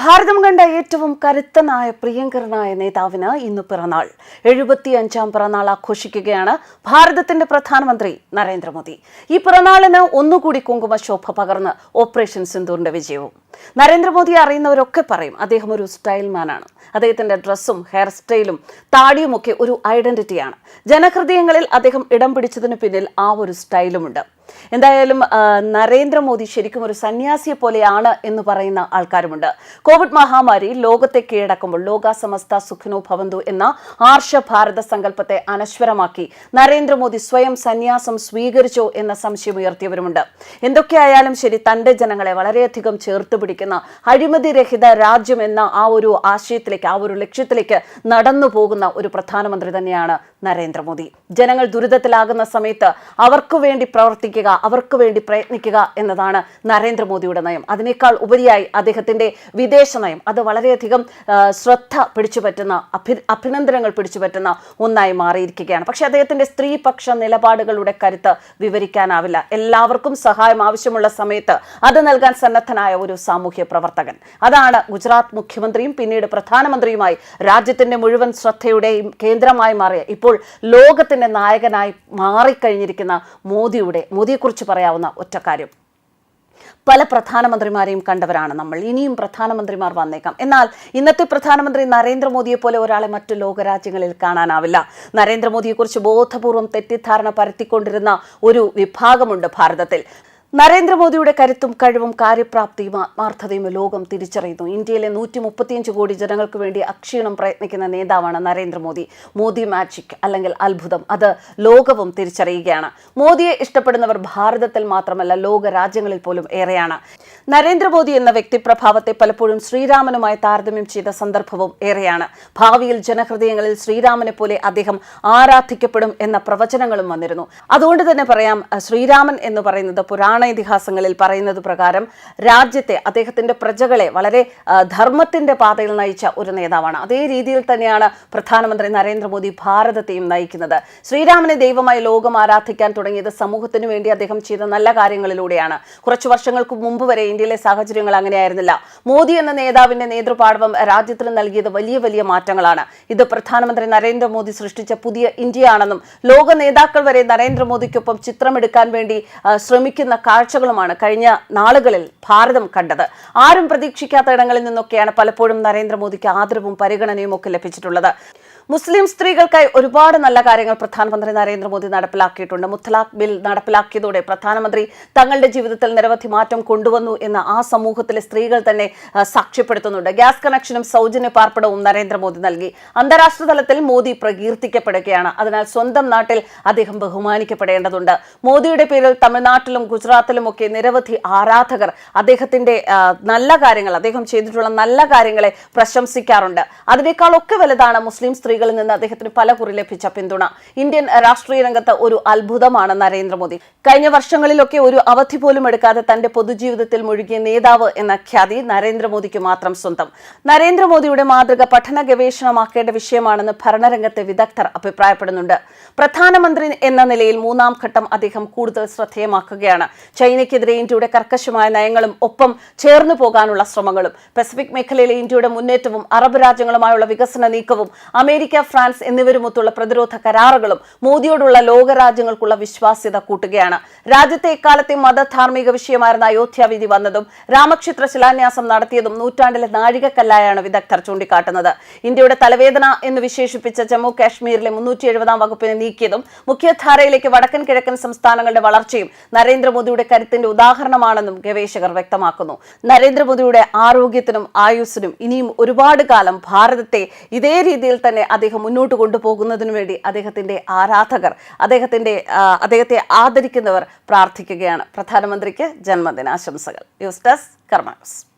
ഭാരതം കണ്ട ഏറ്റവും കരുത്തനായ പ്രിയങ്കരനായ നേതാവിന് ഇന്ന് പിറന്നാൾ 75ാം പിറന്നാൾ ആഘോഷിക്കുകയാണ് ഭാരതത്തിന്റെ പ്രധാനമന്ത്രി നരേന്ദ്രമോദി. ഈ പിറന്നാളിന് ഒന്നുകൂടി കുങ്കുമശോഭ പകർന്ന് ഓപ്പറേഷൻ സിന്ദൂറിന്റെ വിജയവും. നരേന്ദ്രമോദിയെ അറിയുന്നവരൊക്കെ പറയും അദ്ദേഹം ഒരു സ്റ്റൈൽമാനാണ്. അദ്ദേഹത്തിന്റെ ഡ്രസ്സും ഹെയർ സ്റ്റൈലും താടിയുമൊക്കെ ഒരു ഐഡന്റിറ്റിയാണ്. ജനഹൃദയങ്ങളിൽ അദ്ദേഹം ഇടം പിടിച്ചതിന് പിന്നിൽ ആ ഒരു സ്റ്റൈലുമുണ്ട്. എന്തായാലും നരേന്ദ്രമോദി ശരിക്കും ഒരു സന്യാസിയെ പോലെയാണ് എന്ന് പറയുന്ന ആൾക്കാരുമുണ്ട്. കോവിഡ് മഹാമാരി ലോകത്തെ കീഴടക്കുമ്പോൾ ലോക സമസ്ത സുഖിനോ ഭവന്തു എന്ന ആർഷ ഭാരത സങ്കല്പത്തെ അനശ്വരമാക്കി നരേന്ദ്രമോദി സ്വയം സന്യാസം സ്വീകരിച്ചോ എന്ന സംശയം ഉയർത്തിയവരുമുണ്ട്. എന്തൊക്കെയായാലും ശരി, തന്റെ ജനങ്ങളെ വളരെയധികം ചേർത്ത് പിടിക്കുന്ന അഴിമതിരഹിത രാജ്യം എന്ന ആ ഒരു ആശയത്തിലേക്ക്, ആ ഒരു ലക്ഷ്യത്തിലേക്ക് നടന്നു പോകുന്ന ഒരു പ്രധാനമന്ത്രി തന്നെയാണ് നരേന്ദ്രമോദി. ജനങ്ങൾ ദുരിതത്തിലാകുന്ന സമയത്ത് അവർക്ക് വേണ്ടി പ്രവർത്തിക്കുക, അവർക്ക് വേണ്ടി പ്രയത്നിക്കുക എന്നതാണ് നരേന്ദ്രമോദിയുടെ നയം. അതിനേക്കാൾ ഉപരിയായി അദ്ദേഹത്തിന്റെ വിദേശ നയം അത് വളരെയധികം ശ്രദ്ധ പിടിച്ചുപറ്റുന്ന, അഭിനന്ദനങ്ങൾ പിടിച്ചുപറ്റുന്ന ഒന്നായി മാറിയിരിക്കുകയാണ്. പക്ഷെ അദ്ദേഹത്തിന്റെ സ്ത്രീപക്ഷ നിലപാടുകളുടെ കരുത്ത് വിവരിക്കാനാവില്ല. എല്ലാവർക്കും സഹായം ആവശ്യമുള്ള സമയത്ത് അത് നൽകാൻ സന്നദ്ധനായ ഒരു സാമൂഹ്യ പ്രവർത്തകൻ. അതാണ് ഗുജറാത്ത് മുഖ്യമന്ത്രിയും പിന്നീട് പ്രധാനമന്ത്രിയുമായി രാജ്യത്തിന്റെ മുഴുവൻ ശ്രദ്ധയുടെയും കേന്ദ്രമായി മാറിയ, ഇപ്പോൾ ലോകത്തിന്റെ നായകനായി മാറിക്കഴിഞ്ഞിരിക്കുന്ന മോദിയെക്കുറിച്ച് പറയാവുന്ന ഒറ്റ കാര്യം. പല പ്രധാനമന്ത്രിമാരെയും കണ്ടവരാണ് നമ്മൾ. ഇനിയും പ്രധാനമന്ത്രിമാർ വന്നേക്കാം. എന്നാൽ ഇന്നത്തെ പ്രധാനമന്ത്രി നരേന്ദ്രമോദിയെ പോലെ ഒരാളെ മറ്റു ലോകരാജ്യങ്ങളിൽ കാണാനാവില്ല. നരേന്ദ്രമോദിയെക്കുറിച്ച് ബോധപൂർവം തെറ്റിദ്ധാരണ പരത്തിക്കൊണ്ടിരുന്ന ഒരു വിഭാഗമുണ്ട് ഭാരതത്തിൽ. നരേന്ദ്രമോദിയുടെ കരുത്തും കഴിവും കാര്യപ്രാപ്തിയും ആത്മാർത്ഥതയും ലോകം തിരിച്ചറിയുന്നു. ഇന്ത്യയിലെ 135 കോടി ജനങ്ങൾക്ക് വേണ്ടി അക്ഷീണം പ്രയത്നിക്കുന്ന നേതാവാണ് നരേന്ദ്രമോദി. മോദി മാജിക് അല്ലെങ്കിൽ അത്ഭുതം അത് ലോകവും തിരിച്ചറിയുകയാണ്. മോദിയെ ഇഷ്ടപ്പെടുന്നവർ ഭാരതത്തിൽ മാത്രമല്ല ലോക രാജ്യങ്ങളിൽ പോലും ഏറെയാണ്. നരേന്ദ്രമോദി എന്ന വ്യക്തിപ്രഭാവത്തെ പലപ്പോഴും ശ്രീരാമനുമായി താരതമ്യം ചെയ്ത സന്ദർഭവും ഏറെയാണ്. ഭാവിയിൽ ജനഹൃദയങ്ങളിൽ ശ്രീരാമനെ പോലെ അദ്ദേഹം ആരാധിക്കപ്പെടും എന്ന പ്രവചനങ്ങളും വന്നിരുന്നു. അതുകൊണ്ട് തന്നെ പറയാം, ശ്രീരാമൻ എന്ന് പറയുന്നത് പുരാണ ഇതിഹാസങ്ങളിൽ പറയുന്നത് പ്രകാരം രാജ്യത്തെ, അദ്ദേഹത്തിന്റെ പ്രജകളെ വളരെ ധർമ്മത്തിന്റെ പാതയിൽ നയിച്ച ഒരു നേതാവാണ്. അതേ രീതിയിൽ തന്നെയാണ് പ്രധാനമന്ത്രി നരേന്ദ്രമോദി ഭാരതത്തെയും നയിക്കുന്നത്. ശ്രീരാമനെ ദൈവമായി ലോകം ആരാധിക്കാൻ തുടങ്ങിയത് സമൂഹത്തിനു വേണ്ടി അദ്ദേഹം ചെയ്ത നല്ല കാര്യങ്ങളിലൂടെയാണ്. കുറച്ചു വർഷങ്ങൾക്ക് മുമ്പ് വരെ ഇന്ത്യയിലെ സാഹചര്യങ്ങൾ അങ്ങനെയായിരുന്നില്ല. മോദി എന്ന നേതാവിന്റെ നേതൃപാടവം രാജ്യത്തിന് നൽകിയത് വലിയ വലിയ മാറ്റങ്ങളാണ്. ഇത് പ്രധാനമന്ത്രി നരേന്ദ്രമോദി സൃഷ്ടിച്ച പുതിയ ഇന്ത്യയാണെന്നും ലോക നേതാക്കൾ വരെ നരേന്ദ്രമോദിക്കൊപ്പം ചിത്രമെടുക്കാൻ വേണ്ടി ശ്രമിക്കുന്ന കാഴ്ചകളുമാണ് കഴിഞ്ഞ നാളുകളിൽ ഭാരതം കണ്ടത്. ആരും പ്രതീക്ഷിക്കാത്ത ഇടങ്ങളിൽ നിന്നൊക്കെയാണ് പലപ്പോഴും നരേന്ദ്രമോദിക്ക് ആദരവും പരിഗണനയും ഒക്കെ ലഭിച്ചിട്ടുള്ളത്. മുസ്ലിം സ്ത്രീകൾക്കായി ഒരുപാട് നല്ല കാര്യങ്ങൾ പ്രധാനമന്ത്രി നരേന്ദ്രമോദി നടപ്പിലാക്കിയിട്ടുണ്ട്. മുത്തലാഖ് ബിൽ നടപ്പിലാക്കിയതോടെ പ്രധാനമന്ത്രി തങ്ങളുടെ ജീവിതത്തിൽ നിരവധി മാറ്റം കൊണ്ടുവന്നു എന്ന് ആ സമൂഹത്തിലെ സ്ത്രീകൾ തന്നെ സാക്ഷ്യപ്പെടുത്തുന്നുണ്ട്. ഗ്യാസ് കണക്ഷനും സൗജന്യ പാർപ്പിടവും നരേന്ദ്രമോദി നൽകി. അന്താരാഷ്ട്ര തലത്തിൽ മോദി പ്രകീർത്തിക്കപ്പെടുകയാണ്. അതിനാൽ സ്വന്തം നാട്ടിൽ അദ്ദേഹം ബഹുമാനിക്കപ്പെടേണ്ടതുണ്ട്. മോദിയുടെ പേരിൽ തമിഴ്നാട്ടിലും ഗുജറാത്തിലും ഒക്കെ നിരവധി ആരാധകർ അദ്ദേഹത്തിന്റെ നല്ല കാര്യങ്ങൾ, അദ്ദേഹം ചെയ്തിട്ടുള്ള നല്ല കാര്യങ്ങളെ പ്രശംസിക്കാറുണ്ട്. അതിനേക്കാളൊക്കെ വലുതാണ് മുസ്ലിം സ്ത്രീകളിൽ നിന്ന് അദ്ദേഹത്തിന് പലകുറി ലഭിച്ച പിന്തുണ. ഇന്ത്യൻ രാഷ്ട്രീയ രംഗത്ത് ഒരു അത്ഭുതമാണ് നരേന്ദ്രമോദി. കഴിഞ്ഞ വർഷങ്ങളിലൊക്കെ ഒരു അവധി പോലും എടുക്കാതെ തന്റെ പൊതുജീവിതത്തിൽ മുഴുകിയ നേതാവ് എന്ന ഖ്യാതി നരേന്ദ്രമോദിക്ക് മാത്രം സ്വന്തം. നരേന്ദ്രമോദിയുടെ മാതൃക പഠന ഗവേഷണമാക്കേണ്ട വിഷയമാണെന്ന് ഭരണരംഗത്തെ വിദഗ്ധർ അഭിപ്രായപ്പെടുന്നുണ്ട്. പ്രധാനമന്ത്രി എന്ന നിലയിൽ 3ാം ഘട്ടം അദ്ദേഹം കൂടുതൽ ശ്രദ്ധേയമാക്കുകയാണ്. ചൈനയ്ക്കെതിരെ ഇന്ത്യയുടെ കർക്കശമായ നയങ്ങളും ഒപ്പം ചേർന്നു പോകാനുള്ള ശ്രമങ്ങളും, പസഫിക് മേഖലയിലെ ഇന്ത്യയുടെ മുന്നേറ്റവും, അറബ് രാജ്യങ്ങളുമായുള്ള വികസന നീക്കവും, അമേരിക്ക, ഫ്രാൻസ് എന്നിവരുമൊത്തുള്ള പ്രതിരോധ കരാറുകളും മോദിയോടുള്ള ലോകരാജ്യങ്ങൾക്കുള്ള വിശ്വാസ്യത കൂട്ടുകയാണ്. രാജ്യത്തെ എക്കാലത്തെ മതധാർമ്മിക വിഷയമായിരുന്ന അയോധ്യ വിധി വന്നതും രാമക്ഷേത്ര ശിലാന്യാസം നടത്തിയതും നൂറ്റാണ്ടിലെ നാഴികക്കല്ലായാണ് വിദഗ്ധർ ചൂണ്ടിക്കാട്ടുന്നത്. ഇന്ത്യയുടെ തലവേദന എന്ന് വിശേഷിപ്പിച്ച ജമ്മു കാശ്മീരിലെ 370ാം വകുപ്പിനെ നീക്കിയതും മുഖ്യധാരയിലേക്ക് വടക്കൻ കിഴക്കൻ സംസ്ഥാനങ്ങളുടെ വളർച്ചയും നരേന്ദ്രമോദിയുടെ കരുത്തിന്റെ ഉദാഹരണമാണെന്നും ഗവേഷകർ വ്യക്തമാക്കുന്നു. നരേന്ദ്രമോദിയുടെ ആരോഗ്യത്തിനും ആയുസ്സിനും ഇനിയും ഒരുപാട് കാലം ഭാരതത്തെ ഇതേ രീതിയിൽ തന്നെ അദ്ദേഹം മുന്നോട്ട് കൊണ്ടുപോകുന്നതിനു വേണ്ടി അദ്ദേഹത്തിന്റെ ആരാധകർ, അദ്ദേഹത്തെ ആദരിക്കുന്നവർ പ്രാർത്ഥിക്കുകയാണ്. പ്രധാനമന്ത്രിക്ക് ജന്മദിനാശംസകൾ. ന്യൂസ് ഡെസ്ക് കർമ്മ ന്യൂസ്.